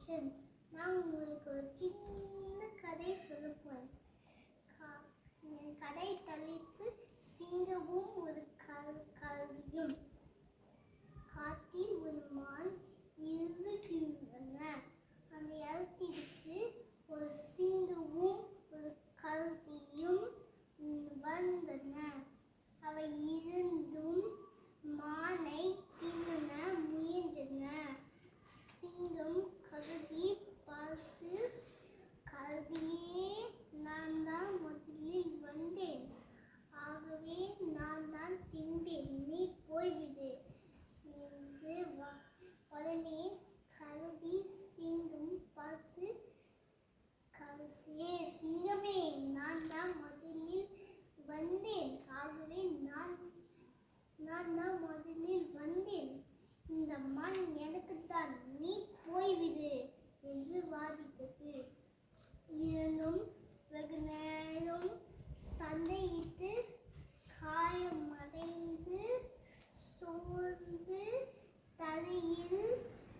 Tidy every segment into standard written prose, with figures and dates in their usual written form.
கிருஷ்ணன். நான் உங்களுக்கு ஒரு சின்ன கதை சொல்ல போறேன். என் கதை தலைப்பு சிங்கமும் ஒரு கல்வியும். காட்டில் ஒரு மான் இருக்கின்றன. அந்த இடத்திற்கு ஒரு சிங்கமும் ஒரு கல்வியும் வந்தன. அவை இருந்தும் மானை தின்ன முயன்றன. சிங்கம் கழுதி பார்த்து, கழுதியே, நான் தான் முதலில் வந்தேன், ஆகவே நான் தான் தின்பேன், நீ போய்விடு என்று உடனே கழுதி சிங்கம் பார்த்து, சிங்கமே, நான் தான் முதலில் வந்தேன், ஆகவே நான் தான் முதலில் வந்தேன், இந்த மண் எனக்கு தான், நீ போய்விடு என்று வாதிட்டது. இருந்தும் வெகு நேரம் சண்டையிட்டு காயமடைந்து சோர்ந்து தரையில்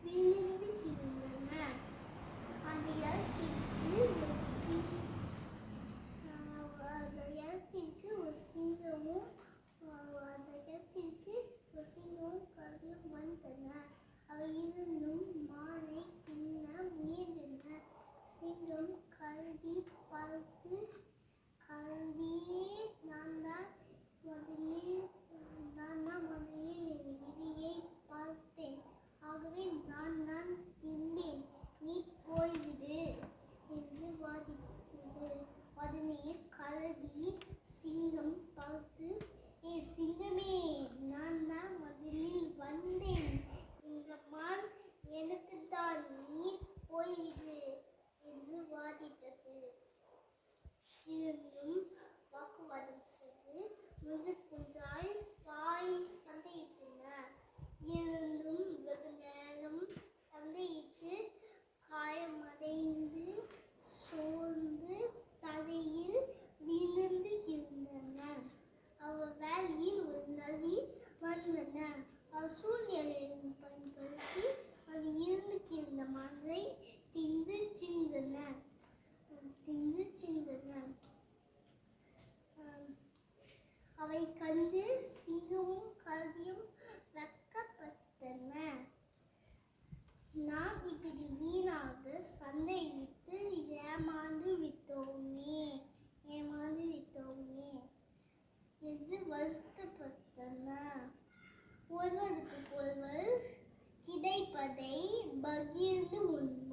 விழுந்து இருந்தன. அந்த இடத்திற்கு ஒரு சிங்கமும் கழுதியும் வந்தன. அவை இருந்தும் மானை தின்ன முயன்றன. சிங்கம் கழுதி பார்த்து, கழுதியே, நான் தான் முதலில் விதியை பார்த்தேன், ஆகவே நான் தான் தின்பேன், நீ போய்விடு என்று வாதிட்டது. உடனே கழுதி சிங்கம் பார்த்து, சிங்கமே, நான் தான் முதலில் வந்தேன், இந்த மான் எனக்கு தான், நீ போய்விடு என்று வாதிட்டது. இருந்தும் வாக்குவாதம் செய்து முஞ்சாய் வாயில் சண்டையிட்டன. இருந்தும் வெகு நேரம் சண்டையிட்டு காயமடைந்து சோர்ந்து தரையில் விழுந்து இருந்தன. அவர் வேலையில் ஒரு நரி வந்தன. அவர் சூழ்நிலையை பயன்படுத்தி அது இருந்த மண்ணை தின்று சிந்தன. அவை கண்டு சிங்கமும் கழுதியும் வெட்கப்பட்டன. நாம் இப்படி வீணாக சண்டையிட்டு ஏமாந்து விட்டோமே என்று வருத்தப்பட்டன. ஒருவருக்கு ஒருவர் கிடைப்பதை பகிர்ந்து உண்டு.